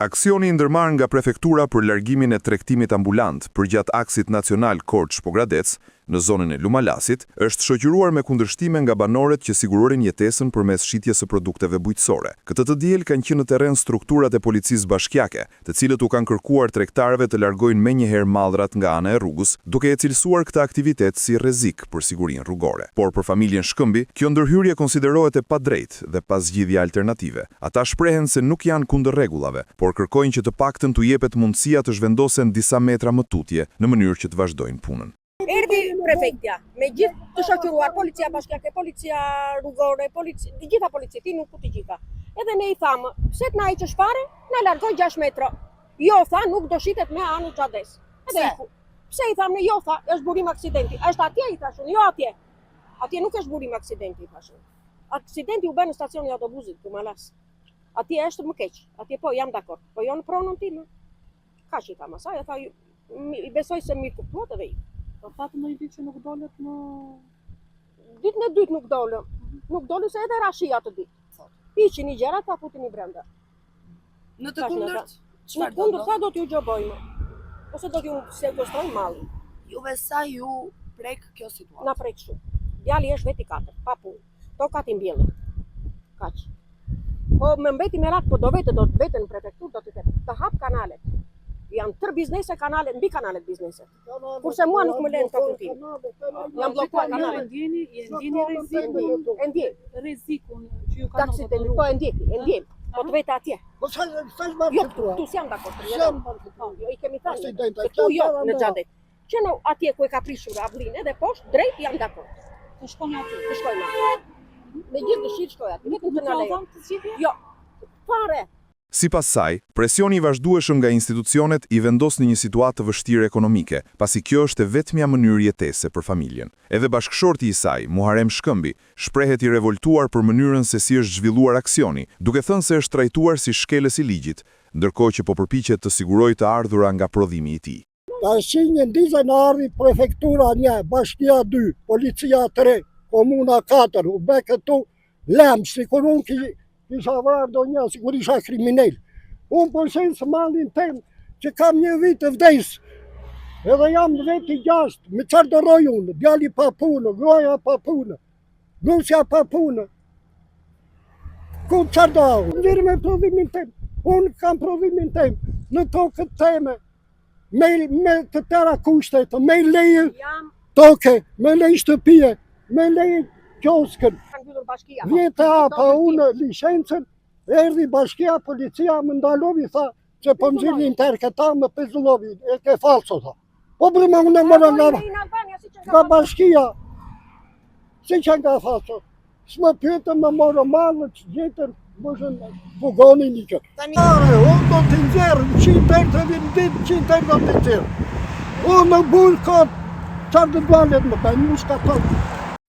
Aksioni ndërmarr nga prefektura për largimin e tregtimit ambulant përgjatë aksit nacional Korç-Pogradec në zonën e Lumalasit është shoqëruar me kundërshtime nga banorët që siguronin jetesën përmes shitjes së produkteve bujqësore. Këtë të diel kanë qenë në terren strukturat e policisë bashkiake, të cilët u kanë kërkuar tregtarëve të largojnë menjëherë mallrat nga ana e rrugës, duke e cilësuar këtë aktivitet si rrezik për sigurinë rrugore. Por për familjen Shkëmbi, kjo ndërhyrje konsiderohet e padrejtë dhe pa zgjidhje alternative. Ata shprehen se nuk janë kundër rregullave, por kërkojnë që të paktën t'u jepet mundësia të zhvendosen disa metra më tutje në mënyrë që të vazhdojnë punën. Erdhi prefektja me gjithë të shoqëruar, policia bashkiake, policia rrugore, të gjitha policitë, nuk të gjitha. Edhe ne i thamë, pse të na i çfarë, na largoj 6 metra. Jo, tha, nuk do shitet me anë xhades. Edhe pse i thamë, jo, tha, është burim aksidenti. Është atje i thashun, jo atje. Atje nuk është burim aksidenti i thashun. Aksidenti u bën në stacionin e autobusit ku Malas. Atje është më keq. Atje po jam dakord. Po jo në pronën time. Kaq i thamë asaj, tha, i besoj se mirë kuptuat edhe i. Po thatë në i ditë që nuk dolet në... Ditën e dytë nuk dolë. Nuk dolë se edhe rashia të ditë. Piqin i gjera, ta putin i brenda. Në të kundërt, Në kundërt, sa do t'ju gjobojmë? Ose do t'ju sekuestrojmë mallin? Juve sa ju prek kjo situatë? Na prek shumë. Djali është veti 4, pa punë. Tokat i mbjellën. Kaq. Po më mbeti me rak, po do vete në prefekturë, do të hap kanalet. Janë tër biznese kanalet, mbi kanalet biznese. Kurse mua nuk më lënë të tim. Jam bllokuar kanalet. E ndjeni rrezikun? E ndjej. Rrezikun që ju kanë Taksitë, po e ndjej. Po të vete atje. Po sa s'marrë Jo, këtu. tu s'jam dakord. S'jam. Jo, i kemi Ashtu i thënë. dojnë të Këtu jo, këta, në xhadet. Që në atje ku e ka prishur avlinë edhe poshtë, drejt jam dakord. të shkoni aty. Të shkojmë aty. Me gjithë dëshirë shkoj aty. Vetëm të na lejo. Të zgjidhje? Jo. Fare. Sipas saj, presioni i vazhdueshëm nga institucionet i vendos në një situatë të vështirë ekonomike, pasi kjo është e vetmja mënyrë jetese për familjen. Edhe bashkëshorti i saj, Muharem Shkëmbi, shprehet i revoltuar për mënyrën se si është zhvilluar aksioni, duke thënë se është trajtuar si shkelës i ligjit, ndërkohë që po përpiqet të sigurojë të ardhura nga prodhimi i tij. Tash një ndizën ardhi prefektura 1, bashkia 2, policia 3, komuna 4, u bë këtu lëmë, sikur unë kisha vrarë do një, sikur isha kriminal. Unë përshen së mallin tem, që kam një vit të vdes, edhe jam veti 6, me qërë dëroj unë, djali pa punë, groja pa punë, nusja pa punë. Ku qërë do ahë? Në me prodhimin tem, unë kam prodhimin tem, në tokët teme, me të tëra kushtet, me leje toke, me leje shtëpije, me leje kioskën. Vjetë pa unë licencën, erdi bashkia, policia më ndalovi, tha, që po më zilin tërë këta më pezullovi, e ke falso, tha. Po brëma unë e mërë nga bashkia, si që nga falso. S'më pyetën më morë malë, që gjetën, bëshën fugoni një që. Unë do të nxerë, 100 erë të vinë ditë, 100 erë do të nxerë. Unë në burë këtë, qarë të dualet më bëjnë, më shka tëtë.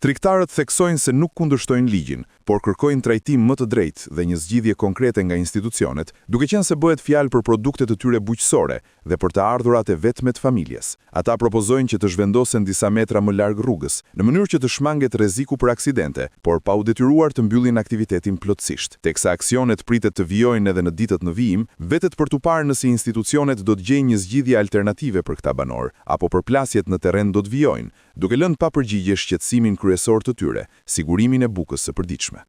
Tregtarët theksojnë se nuk kundërshtojnë ligjin, por kërkojnë trajtim më të drejtë dhe një zgjidhje konkrete nga institucionet, duke qenë se bëhet fjalë për produkte të tyre bujqësore dhe për të ardhurat e vetme të familjes. Ata propozojnë që të zhvendosen disa metra më larg rrugës, në mënyrë që të shmanget rreziku për aksidente, por pa u detyruar të mbyllin aktivitetin plotësisht. Teksa aksionet pritet të vijojnë edhe në ditët në vijim, vetet për tu parë nëse institucionet do të gjejnë një zgjidhje alternative për këta banor, apo përplasjet në terren do të vijojnë, duke lënë pa përgjigje shqetësimin kryesor të tyre, sigurimin e bukës së përditshme.